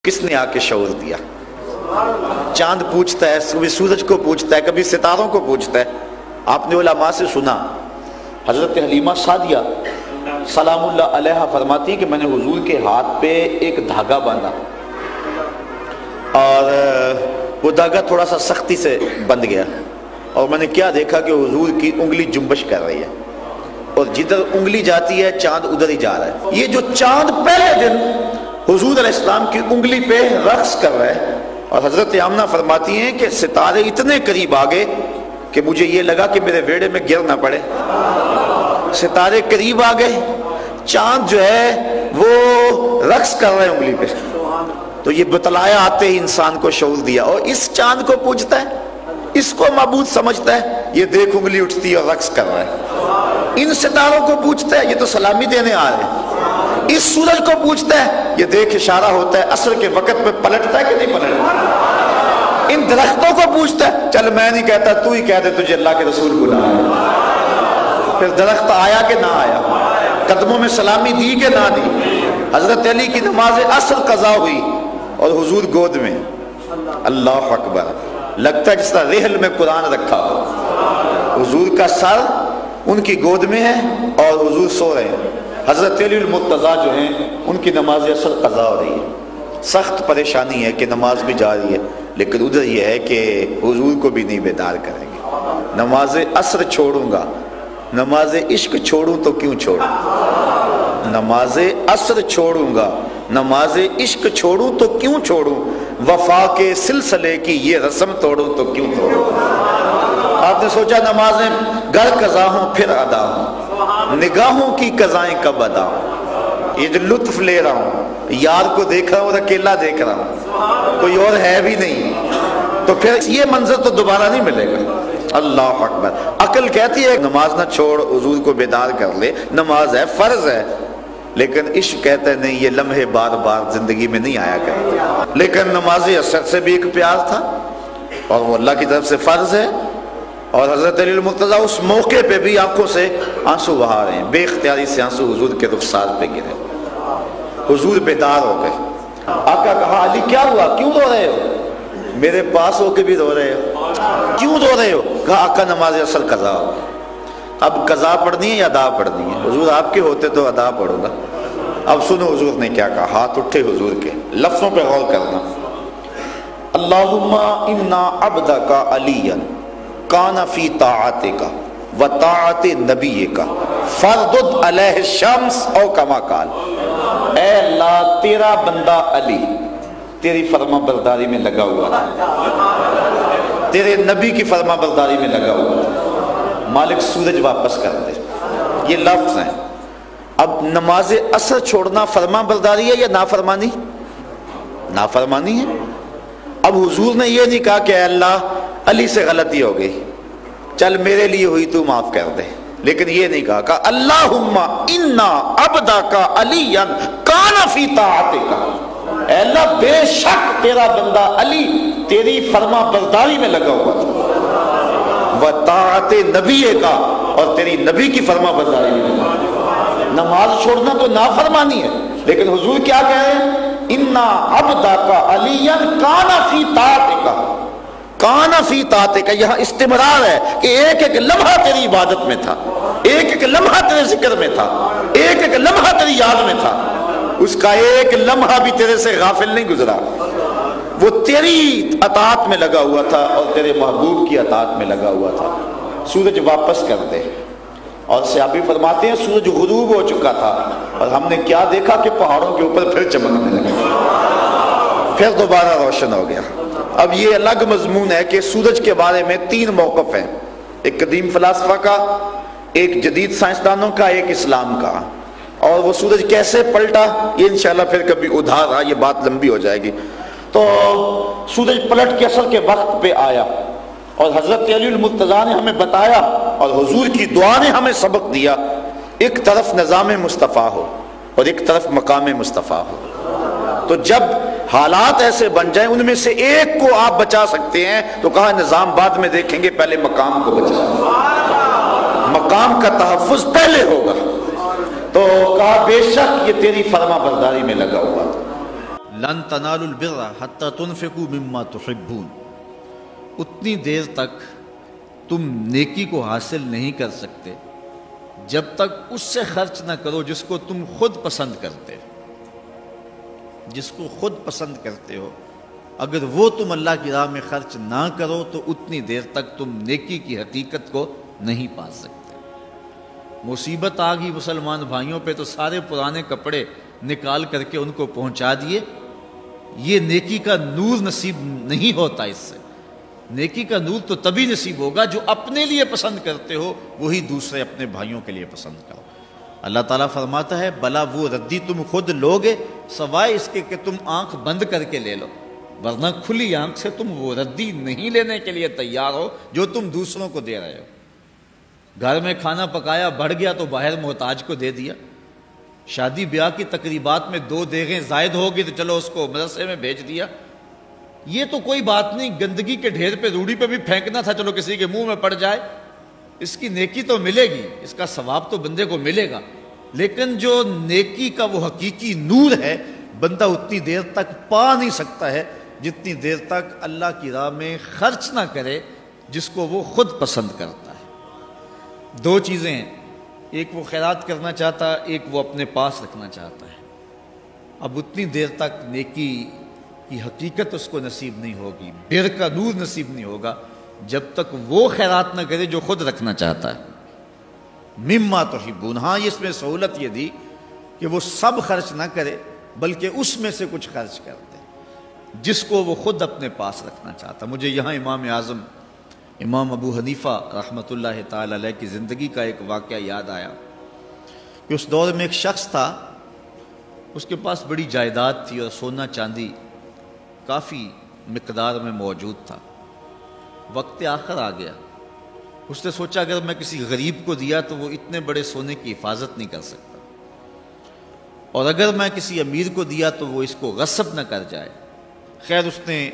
کس نے آ کے شعور دیا؟ چاند پوچھتا ہے، کبھی سورج کو پوچھتا ہے، کبھی ستاروں کو پوچھتا ہے۔ آپ نے علماء سے سنا، حضرت حلیمہ سعدیہ سلام اللہ علیہا فرماتی کہ میں نے حضور کے ہاتھ پہ ایک دھاگا باندھا اور وہ دھاگا تھوڑا سا سختی سے بندھ گیا، اور میں نے کیا دیکھا کہ حضور کی انگلی جنبش کر رہی ہے، اور جدھر انگلی جاتی ہے چاند ادھر ہی جا رہا ہے۔ یہ جو چاند پہلے دن حضور علیہ السلام کی انگلی پہ رقص کر رہا ہے، اور حضرت آمنہ فرماتی ہیں کہ ستارے اتنے قریب آ گئے کہ مجھے یہ لگا کہ میرے ویڑے میں گر نہ پڑے۔ ستارے قریب آ گئے، چاند جو ہے وہ رقص کر رہے ہیں انگلی پہ، تو یہ بتلایا آتے ہی انسان کو شعور دیا، اور اس چاند کو پوچھتا ہے، اس کو معبود سمجھتا ہے، یہ دیکھ انگلی اٹھتی ہے اور رقص کر رہا ہے۔ ان ستاروں کو پوچھتا ہے، یہ تو سلامی دینے آ رہے ہیں۔ اس سورج کو پوچھتا ہے، یہ دیکھ اشارہ ہوتا ہے عصر کے وقت میں پلٹتا ہے کہ نہیں پلٹتا۔ ان درختوں کو پوچھتا ہے، چل میں نہیں کہتا تو ہی کہہ دے تجھے اللہ کے رسول بلایا۔ پھر درخت آیا کہ نہ آیا، قدموں میں سلامی دی کہ نہ دی۔ حضرت علی کی نماز عصر قضا ہوئی اور حضور گود میں، اللہ اکبر، لگتا ہے جس طرح رحل میں قرآن رکھا ہو۔ حضور کا سر ان کی گود میں ہے اور حضور سو رہے ہیں۔ حضرت علی المرتضیٰ جو ہیں ان کی نماز عصر قضا ہو رہی ہے۔ سخت پریشانی ہے کہ نماز بھی جاری ہے، لیکن ادھر یہ ہے کہ حضور کو بھی نہیں بیدار کریں گے۔ نماز عصر چھوڑوں گا، نماز عشق چھوڑوں تو کیوں چھوڑوں، نماز عصر چھوڑوں گا، نماز عشق چھوڑوں تو کیوں چھوڑوں، وفا کے سلسلے کی یہ رسم توڑوں تو کیوں توڑوں۔ آپ نے سوچا نمازیں گر قضا ہوں پھر ادا ہوں، نگاہوں کی قضائیں کب ادا ہوں۔ یہ جو لطف لے رہا ہوں، یار کو دیکھ رہا ہوں اور اکیلا دیکھ رہا ہوں، کوئی اور ہے بھی نہیں، تو پھر یہ منظر تو دوبارہ نہیں ملے گا۔ اللہ اکبر۔ عقل کہتی ہے نماز نہ چھوڑ، حضور کو بیدار کر لے، نماز ہے، فرض ہے، لیکن عشق کہتا ہے نہیں، یہ لمحے بار بار زندگی میں نہیں آیا کرتے۔ لیکن نماز عصر سے بھی ایک پیار تھا، اور وہ اللہ کی طرف سے فرض ہے، اور حضرت علی المرتضیٰ اس موقع پہ بھی آنکھوں سے آنسو بہا رہے ہیں، بے اختیاری سے آنسو حضور کے رخسار پہ گرے۔ حضور بیدار ہو گئے۔ آقا کہا علی کیا ہوا، کیوں رو رہے ہو؟ میرے پاس ہو کے بھی رو رہے ہو، کیوں رو رہے ہو؟ کہا آقا نماز عصر قضا ہو گئی، اب قضا پڑھنی ہے یا ادا پڑھنی ہے؟ حضور آپ کے ہوتے تو ادا پڑھوں گا۔ اب سنو حضور نے کیا کہا، ہاتھ اٹھے حضور کے، لفظوں پہ غور کرنا۔ اللہم انا عبدک علی کان فی طاعتک و طاعت نبیک فردد علیہ الشمس او کما قال۔ اے اللہ تیرا بندہ علی تیری فرما برداری میں لگا ہوا تھا، تیرے نبی کی فرما برداری میں لگا ہوا تھا، مالک سورج واپس کر دے۔ یہ لفظ ہیں۔ اب نماز عصر چھوڑنا فرما برداری ہے یا نافرمانی؟ نافرمانی ہے۔ اب حضور نے یہ نہیں کہا کہ اے اللہ علی سے غلطی ہو گئی، چل میرے لیے ہوئی تو معاف کر دے، لیکن یہ نہیں کہا کہ اللہم انا عبدک علی کان فی طاعتک، اے اللہ بے شک تیرا بندہ علی تیری فرما برداری میں لگا ہوا تھا، وطاعت نبی کا، اور تیری نبی کی فرما برداری میں لگا ہوا۔ نماز چھوڑنا تو نافرمانی ہے، لیکن حضور کیا کہہ رہے ہیں، انا عبدک علی کان فی طاعتک، کان فی طاعتک، یہاں استمرار ہے کہ ایک ایک لمحہ تیری عبادت میں تھا، ایک ایک لمحہ تیرے ذکر میں تھا، ایک ایک لمحہ تیری یاد میں تھا، اس کا ایک لمحہ بھی تیرے سے غافل نہیں گزرا، وہ تیری اطاعت میں لگا ہوا تھا اور تیرے محبوب کی اطاعت میں لگا ہوا تھا۔ سورج واپس کر دے، اور صحابی فرماتے ہیں سورج غروب ہو چکا تھا، اور ہم نے کیا دیکھا کہ پہاڑوں کے اوپر پھر چمکنے لگا، پھر دوبارہ روشن ہو گیا۔ اب یہ الگ مضمون ہے کہ سورج کے بارے میں تین موقف ہیں، ایک قدیم فلاسفہ کا، ایک جدید سائنسدانوں کا، ایک اسلام کا، اور وہ سورج کیسے پلٹا یہ انشاءاللہ پھر کبھی ادھار رہا، یہ بات لمبی ہو جائے گی۔ تو سورج پلٹ کے عصر کے وقت پہ آیا، اور حضرت علی المرتضیٰ نے ہمیں بتایا اور حضور کی دعا نے ہمیں سبق دیا، ایک طرف نظام مصطفیٰ ہو اور ایک طرف مقام مصطفیٰ ہو، تو جب حالات ایسے بن جائیں ان میں سے ایک کو آپ بچا سکتے ہیں تو کہا نظام بعد میں دیکھیں گے، پہلے مقام کو بچا، مقام کا تحفظ پہلے ہوگا۔ تو کہا بے شک یہ تیری فرما برداری میں لگا ہوا تھا، لن تنالوا البر حتى تنفقوا مما تحبون، اتنی دیر تک تم نیکی کو حاصل نہیں کر سکتے جب تک اس سے خرچ نہ کرو جس کو تم خود پسند کرتے ہو۔ جس کو خود پسند کرتے ہو اگر وہ تم اللہ کی راہ میں خرچ نہ کرو تو اتنی دیر تک تم نیکی کی حقیقت کو نہیں پا سکتے۔ مصیبت آ گئی مسلمان بھائیوں پہ تو سارے پرانے کپڑے نکال کر کے ان کو پہنچا دیے، یہ نیکی کا نور نصیب نہیں ہوتا۔ اس سے نیکی کا نور تو تبھی نصیب ہوگا جو اپنے لیے پسند کرتے ہو وہی دوسرے اپنے بھائیوں کے لیے پسند کرو۔ اللہ تعالیٰ فرماتا ہے بھلا وہ ردی تم خود لوگے سوائے اس کے کہ تم آنکھ بند کر کے لے لو، ورنہ کھلی آنکھ سے تم وہ ردی نہیں لینے کے لیے تیار ہو جو تم دوسروں کو دے رہے ہو۔ گھر میں کھانا پکایا بڑھ گیا تو باہر محتاج کو دے دیا، شادی بیاہ کی تقریبات میں 2 دیگیں زائد ہوگی تو چلو اس کو مدرسے میں بھیج دیا، یہ تو کوئی بات نہیں، گندگی کے ڈھیر پہ روڑی پہ بھی پھینکنا تھا چلو کسی کے منہ میں پڑ جائے، اس کی نیکی تو ملے گی، اس کا ثواب تو بندے کو ملے گا، لیکن جو نیکی کا وہ حقیقی نور ہے بندہ اتنی دیر تک پا نہیں سکتا ہے جتنی دیر تک اللہ کی راہ میں خرچ نہ کرے جس کو وہ خود پسند کرتا ہے۔ 2 چیزیں ہیں، ایک وہ خیرات کرنا چاہتا، ایک وہ اپنے پاس رکھنا چاہتا ہے۔ اب اتنی دیر تک نیکی کی حقیقت اس کو نصیب نہیں ہوگی، بر کا نور نصیب نہیں ہوگا جب تک وہ خیرات نہ کرے جو خود رکھنا چاہتا ہے۔ مما تحبون، ہاں اس میں سہولت یہ دی کہ وہ سب خرچ نہ کرے بلکہ اس میں سے کچھ خرچ کر دے جس کو وہ خود اپنے پاس رکھنا چاہتا۔ مجھے یہاں امام اعظم امام ابو حنیفہ رحمۃ اللہ تعالی علیہ کی زندگی کا ایک واقعہ یاد آیا کہ اس دور میں ایک شخص تھا، اس کے پاس بڑی جائیداد تھی اور سونا چاندی کافی مقدار میں موجود تھا۔ وقت آخر آ گیا، اس نے سوچا اگر میں کسی غریب کو دیا تو وہ اتنے بڑے سونے کی حفاظت نہیں کر سکتا، اور اگر میں کسی امیر کو دیا تو وہ اس کو غصب نہ کر جائے۔ خیر اس نے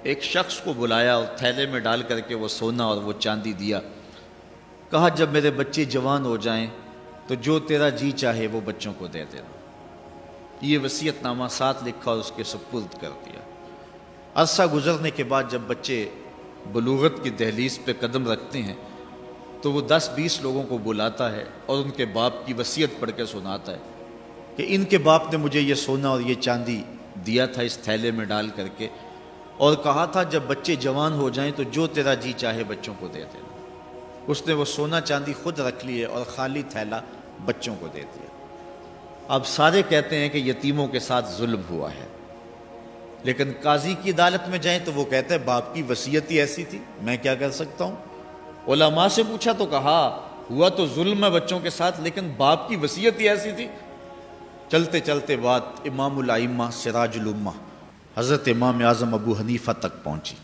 ایک شخص کو بلایا اور تھیلے میں ڈال کر کے وہ سونا اور وہ چاندی دیا، کہا جب میرے بچے جوان ہو جائیں تو جو تیرا جی چاہے وہ بچوں کو دے دینا۔ یہ وصیت نامہ ساتھ لکھا اور اس کے سپرد کر دیا۔ عرصہ گزرنے کے بعد جب بچے بلوغت کی دہلیز پہ قدم رکھتے ہیں تو وہ 10-20 لوگوں کو بلاتا ہے اور ان کے باپ کی وصیت پڑھ کے سناتا ہے کہ ان کے باپ نے مجھے یہ سونا اور یہ چاندی دیا تھا اس تھیلے میں ڈال کر کے، اور کہا تھا جب بچے جوان ہو جائیں تو جو تیرا جی چاہے بچوں کو دے دینا۔ اس نے وہ سونا چاندی خود رکھ لیے اور خالی تھیلا بچوں کو دے دیا۔ اب سارے کہتے ہیں کہ یتیموں کے ساتھ ظلم ہوا ہے، لیکن قاضی کی عدالت میں جائیں تو وہ کہتے ہیں باپ کی وصیت ہی ایسی تھی، میں کیا کر سکتا ہوں۔ علماء سے پوچھا تو کہا ہوا تو ظلم ہے بچوں کے ساتھ لیکن باپ کی وصیت ہی ایسی تھی۔ چلتے چلتے بات امام الائمہ سراج الامہ حضرت امام اعظم ابو حنیفہ تک پہنچی۔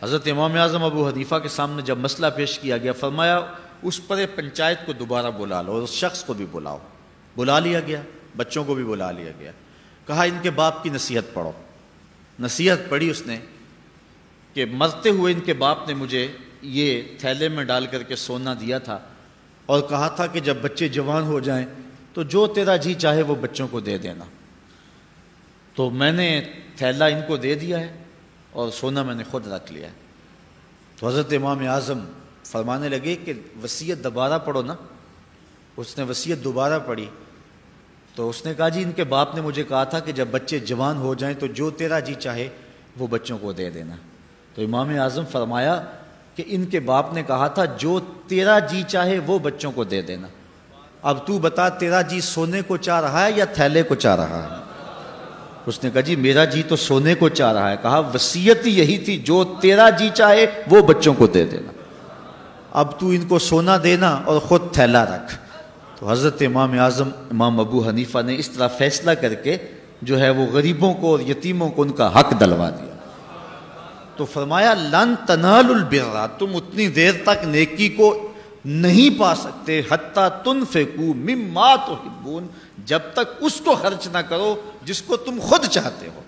حضرت امام اعظم ابو حنیفہ کے سامنے جب مسئلہ پیش کیا گیا فرمایا اس پر پنچایت کو دوبارہ بلا لو اور اس شخص کو بھی بلاؤ۔ بلا لیا گیا، بچوں کو بھی بلا لیا گیا، کہا ان کے باپ کی نصیحت پڑھو۔ نصیحت پڑھی اس نے کہ مرتے ہوئے ان کے باپ نے مجھے یہ تھیلے میں ڈال کر کے سونا دیا تھا اور کہا تھا کہ جب بچے جوان ہو جائیں تو جو تیرا جی چاہے وہ بچوں کو دے دینا، تو میں نے تھیلا ان کو دے دیا ہے اور سونا میں نے خود رکھ لیا ہے۔ تو حضرت امام اعظم فرمانے لگے کہ وصیت دوبارہ پڑھو نا۔ اس نے وصیت دوبارہ پڑھی تو اس نے کہا جی ان کے باپ نے مجھے کہا تھا کہ جب بچے جوان ہو جائیں تو جو تیرا جی چاہے وہ بچوں کو دے دینا۔ تو امام اعظم فرمایا کہ ان کے باپ نے کہا تھا جو تیرا جی چاہے وہ بچوں کو دے دینا، اب تو بتا تیرا جی سونے کو چاہ رہا ہے یا تھیلے کو چاہ رہا ہے؟ اس نے کہا جی میرا جی تو سونے کو چاہ رہا ہے۔ کہا وصیت یہی تھی جو تیرا جی چاہے وہ بچوں کو دے دینا، اب تو ان کو سونا دینا اور خود تھیلا رکھ۔ تو حضرت امام اعظم امام ابو حنیفہ نے اس طرح فیصلہ کر کے جو ہے وہ غریبوں کو اور یتیموں کو ان کا حق دلوا دیا۔ تو فرمایا لن تنالوا البر، تم اتنی دیر تک نیکی کو نہیں پا سکتے حتی تنفقوا مما تحبون، جب تک اس کو خرچ نہ کرو جس کو تم خود چاہتے ہو،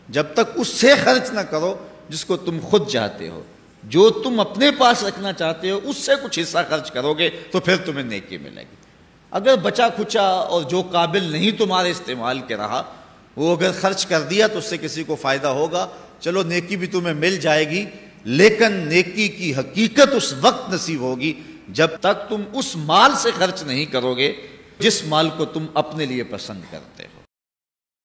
جب تک اس سے خرچ نہ کرو جس کو تم خود چاہتے ہو۔ جو تم اپنے پاس رکھنا چاہتے ہو اس سے کچھ حصہ خرچ کرو گے تو پھر تمہیں نیکی ملے گی۔ اگر بچا کھچا اور جو قابل نہیں تمہارے استعمال کے رہا وہ اگر خرچ کر دیا تو اس سے کسی کو فائدہ ہوگا، چلو نیکی بھی تمہیں مل جائے گی، لیکن نیکی کی حقیقت اس وقت نصیب ہوگی جب تک تم اس مال سے خرچ نہیں کرو گے جس مال کو تم اپنے لیے پسند کرتے ہو۔